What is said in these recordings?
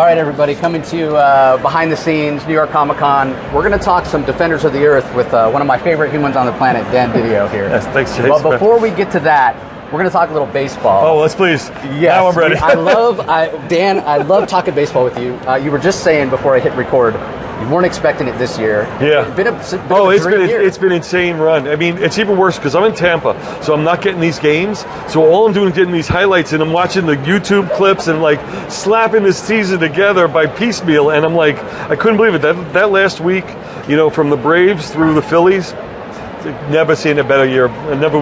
All right, everybody, coming to you behind the scenes, New York Comic Con. We're going to talk some Defenders of the Earth with one of my favorite humans on the planet, Dan DiDio here. Yes, thanks, Jace. But before we get to that, we're going to talk a little baseball. Oh, let's please. Yes, now I'm ready. Dan, I love talking baseball with you. You were just saying before I hit record, you weren't expecting it this year. Yeah. It's been an insane run. I mean, it's even worse because I'm in Tampa, so I'm not getting these games. So all I'm doing is getting these highlights, and I'm watching the YouTube clips and like slapping this season together by piecemeal. And I'm like, I couldn't believe it. That last week, from the Braves through the Phillies, never seen a better year. Never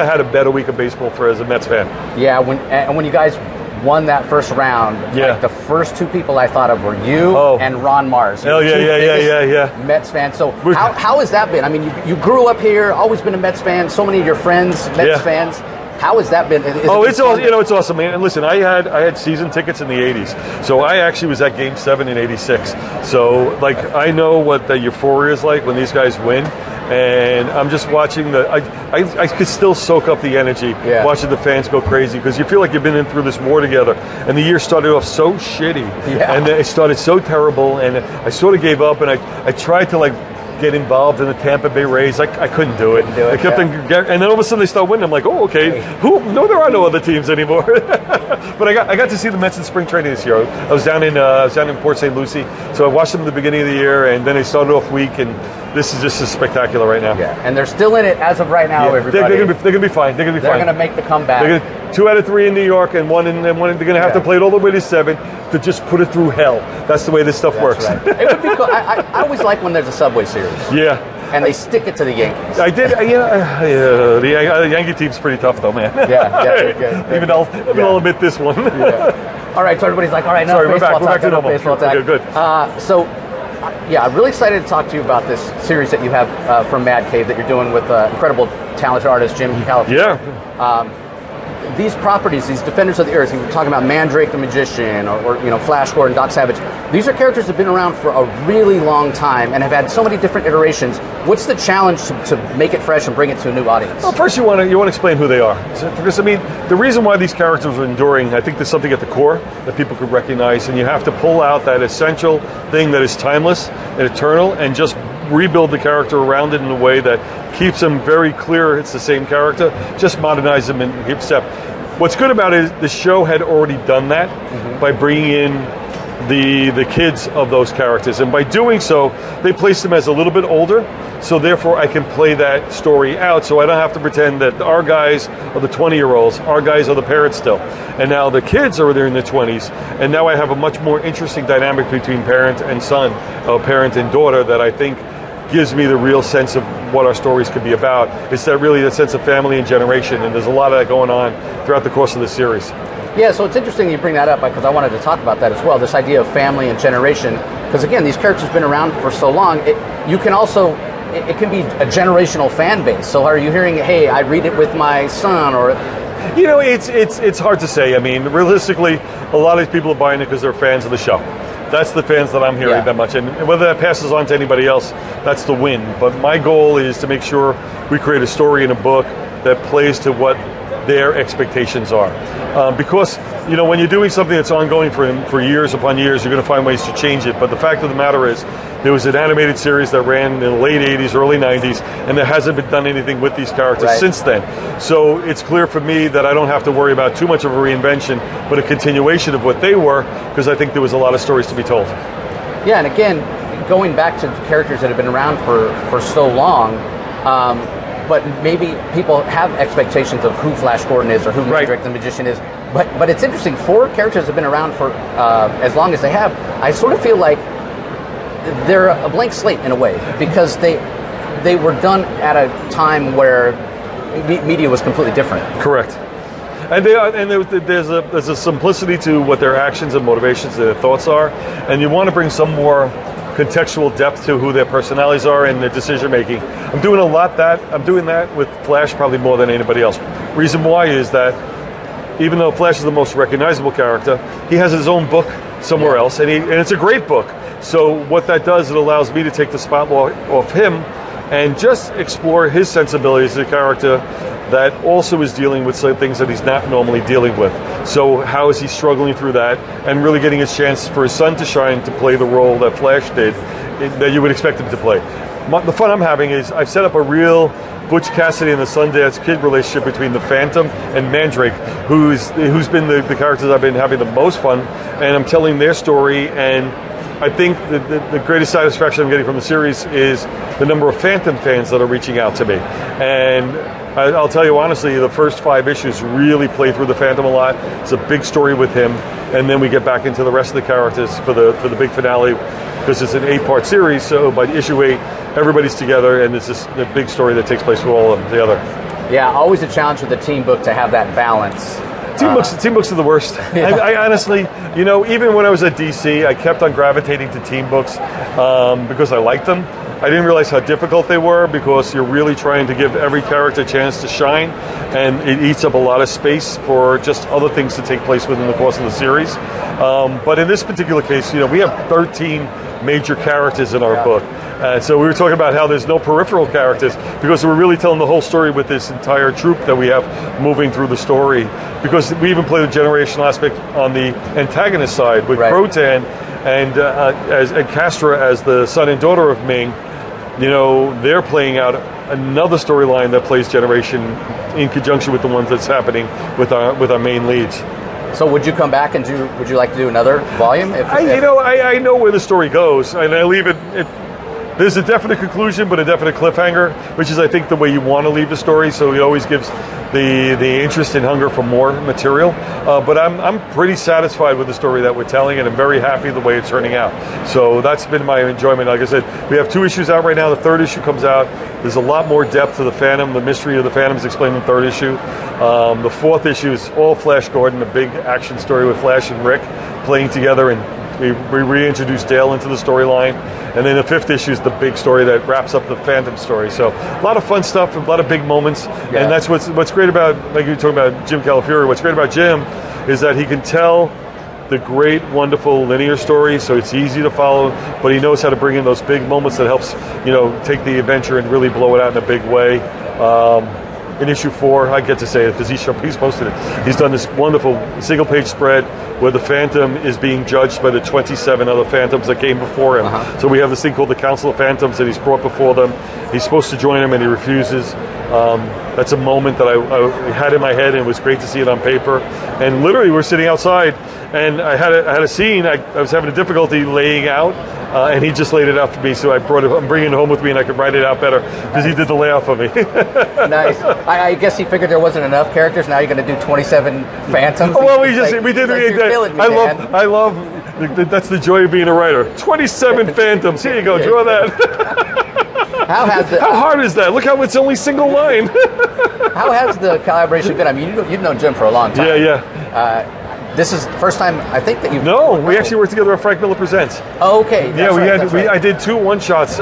had a better week of baseball as a Mets fan. Yeah, when you guys won that first round, like the first two people I thought of were you and Ron Mars. Oh, yeah. Mets fans. So how has that been? I mean, you grew up here, always been a Mets fan. So many of your friends, Mets fans. How has that been? It's awesome, man. And listen, I had season tickets in the 80s. So I actually was at Game 7 in 86. So, I know what the euphoria is like when these guys win. And I'm just watching I could still soak up the energy watching the fans go crazy because you feel like you've been in through this war together. And the year started off so shitty. Yeah. And it started so terrible. And I sort of gave up, and I tried to, get involved in the Tampa Bay Rays. I couldn't do it. I kept and then all of a sudden they start winning. I'm like, oh, okay. No, there are no other teams anymore. But I got to see the Mets in spring training this year. I was down in Port St. Lucie, so I watched them at the beginning of the year, and then they started off weak, and this is just spectacular right now. Yeah, and they're still in it as of right now. Everybody, they're gonna be fine. They're going to make the comeback. 2 out of 3 in New York, and one. They're going to have to play it all the way to 7 to just put it through hell. That's the way this stuff works. Right. It would be cool. I always like when there's a Subway Series. Yeah. And they stick it to the Yankees. I did. The Yankee team's pretty tough, though, man. Yeah. Even I'll admit this one. All right, so everybody's like, all right, no, sorry, baseball we're back to normal. Baseball talk. Okay, good. I'm really excited to talk to you about this series that you have from Mad Cave that you're doing with incredible talented artist Jim Calafiore. Yeah. These properties, these Defenders of the Earth, you were talking about Mandrake the Magician or Flash Gordon, Doc Savage. These are characters that have been around for a really long time and have had so many different iterations. What's the challenge to make it fresh and bring it to a new audience? Well, first you want to explain who they are. Because, the reason why these characters are enduring, I think there's something at the core that people could recognize, and you have to pull out that essential thing that is timeless and eternal and just rebuild the character around it in a way that keeps them very clear it's the same character, just modernize them and keep step. What's good about it is the show had already done that by bringing in the kids of those characters, and by doing so they placed them as a little bit older, so therefore I can play that story out, so I don't have to pretend that our guys are the 20-year-olds, our guys are the parents still, and now the kids are there in their 20s, and now I have a much more interesting dynamic between parent and son, parent and daughter, that I think gives me the real sense of what our stories could be about. It's that sense of family and generation, and there's a lot of that going on throughout the course of the series. Yeah, so it's interesting you bring that up because I wanted to talk about that as well, this idea of family and generation, because again, these characters have been around for so long, it can be a generational fan base. So are you hearing, hey, I read it with my son, or... It's hard to say. I mean, realistically, a lot of these people are buying it because they're fans of the show. That's the fans that I'm hearing that much. And whether that passes on to anybody else, that's the win. But my goal is to make sure we create a story in a book that plays to what their expectations are. Because, when you're doing something that's ongoing for years upon years, you're going to find ways to change it. But the fact of the matter is, there was an animated series that ran in the late 80s, early 90s, and there hasn't been done anything with these characters since then. So it's clear for me that I don't have to worry about too much of a reinvention, but a continuation of what they were, because I think there was a lot of stories to be told. Yeah, and again, going back to characters that have been around for so long, but maybe people have expectations of who Flash Gordon is or who Mandrake the Magician is. But it's interesting, 4 characters have been around for as long as they have. I sort of feel like they're a blank slate in a way, because they were done at a time where media was completely different. Correct. And there's a simplicity to what their actions and motivations, their thoughts are, and you want to bring some more contextual depth to who their personalities are and their decision making. I'm doing that with Flash probably more than anybody else. Reason why is that even though Flash is the most recognizable character, he has his own book somewhere else, and it's a great book. So what that does, it allows me to take the spotlight off him and just explore his sensibilities as a character that also is dealing with some things that he's not normally dealing with. So how is he struggling through that and really getting his chance for his son to shine, to play the role that Flash did, that you would expect him to play. The fun I'm having is I've set up a real Butch Cassidy and the Sundance Kid relationship between the Phantom and Mandrake, who's been the characters I've been having the most fun, and I'm telling their story. And I think the greatest satisfaction I'm getting from the series is the number of Phantom fans that are reaching out to me. And I'll tell you honestly, the first 5 issues really play through the Phantom a lot. It's a big story with him, and then we get back into the rest of the characters for the big finale, because it's an 8-part series. So by issue 8, everybody's together, and it's just a big story that takes place with all of them together. Yeah, always a challenge with the team book to have that balance. Team books are the worst. Yeah. I honestly, even when I was at DC, I kept on gravitating to team books because I liked them. I didn't realize how difficult they were, because you're really trying to give every character a chance to shine, and it eats up a lot of space for just other things to take place within the course of the series. But in this particular case, we have 13 major characters in our book. So we were talking about how there's no peripheral characters, because we're really telling the whole story with this entire troupe that we have moving through the story. Because we even play the generational aspect on the antagonist side with Crotan and Castra as the son and daughter of Ming. They're playing out another storyline that plays generation in conjunction with the ones that's happening with our main leads. So would you come back and would you like to do another volume? I know where the story goes, and I leave it. There's a definite conclusion, but a definite cliffhanger, which is, I think, the way you want to leave the story. So it always gives the interest and hunger for more material. But I'm pretty satisfied with the story that we're telling, and I'm very happy the way it's turning out. So that's been my enjoyment. Like I said, we have 2 issues out right now. The 3rd issue comes out. There's a lot more depth to the Phantom. The mystery of the Phantom is explained in the 3rd issue. The 4th issue is all Flash Gordon, a big action story with Flash and Rick playing together, and we reintroduce Dale into the storyline. And then the 5th issue is the big story that wraps up the Phantom story. So a lot of fun stuff, a lot of big moments. Yeah. And that's what's great about, like you were talking about Jim Calafiore, what's great about Jim is that he can tell the great, wonderful linear story, so it's easy to follow, but he knows how to bring in those big moments that helps, take the adventure and really blow it out in a big way. In issue 4, I get to say it because he's posted it. He's done this wonderful single-page spread where the Phantom is being judged by the 27 other Phantoms that came before him. So we have this thing called the Council of Phantoms that he's brought before them. He's supposed to join him, and he refuses. That's a moment that I had in my head, and it was great to see it on paper. And literally, we're sitting outside, and I had a scene. I was having a difficulty laying out, and he just laid it out for me. So I'm bringing it home with me, and I could write it out better because he did the layout for me. Nice. I guess he figured there wasn't enough characters. Now you're going to do 27 Phantoms. Well, we did. I love. That's the joy of being a writer. 27 Phantoms. Here you go. Draw that. How hard is that? Look how it's only single line. How has the collaboration been? I mean, you've known Jim for a long time. Yeah. This is the first time I think that you've... No, we actually worked together at Frank Miller Presents. Oh, okay. I did 2 one-shots,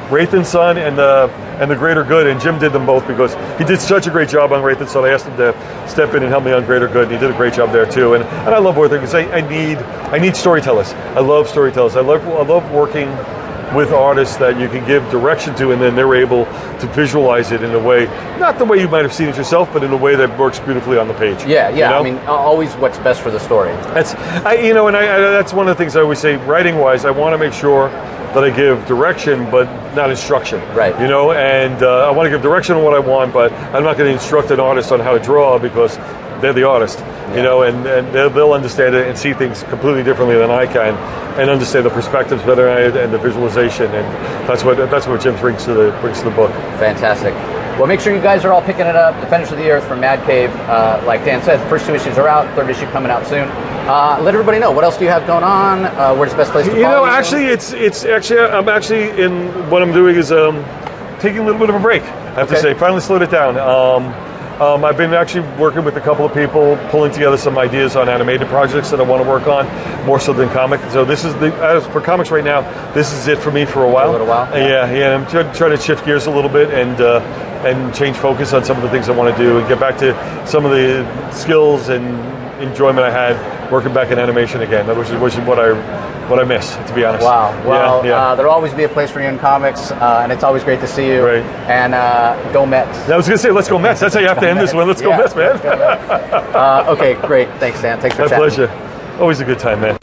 Wraith and Son and the Greater Good, and Jim did them both because he did such a great job on Wraith and Son. I asked him to step in and help me on Greater Good, and he did a great job there too. And I love working because I need storytellers. I love storytellers. I love working with artists that you can give direction to, and then they're able to visualize it in a way, not the way you might have seen it yourself, but in a way that works beautifully on the page. Yeah. I mean, always what's best for the story. That's one of the things I always say, writing-wise, I want to make sure that I give direction, but not instruction. Right. And I want to give direction on what I want, but I'm not going to instruct an artist on how to draw because they're the artist, and they'll understand it and see things completely differently than I can, and understand the perspectives better and the visualization, and that's what Jim brings to the book. Fantastic. Well, make sure you guys are all picking it up. Defenders of the Earth from Mad Cave. Like Dan said, the first 2 issues are out. 3rd issue coming out soon. Let everybody know, what else do you have going on? Where's the best place to follow you? Actually, I'm actually in what I'm doing is taking a little bit of a break. I have to say, finally slowed it down. I've been actually working with a couple of people, pulling together some ideas on animated projects that I want to work on, more so than comic. So this is as for comics right now, this is it for me for a while. A little while. Yeah. I'm trying to shift gears a little bit and change focus on some of the things I want to do and get back to some of the skills and enjoyment I had working back in animation again. That was what I miss, to be honest. Wow. Well, yeah. there'll always be a place for you in comics, and it's always great to see you. Right. And go Mets. I was going to say, let's go Mets. That's how you have to end this one. Let's go Mets, man. Okay, great. Thanks, Dan. Thanks for chatting. My pleasure. Always a good time, man.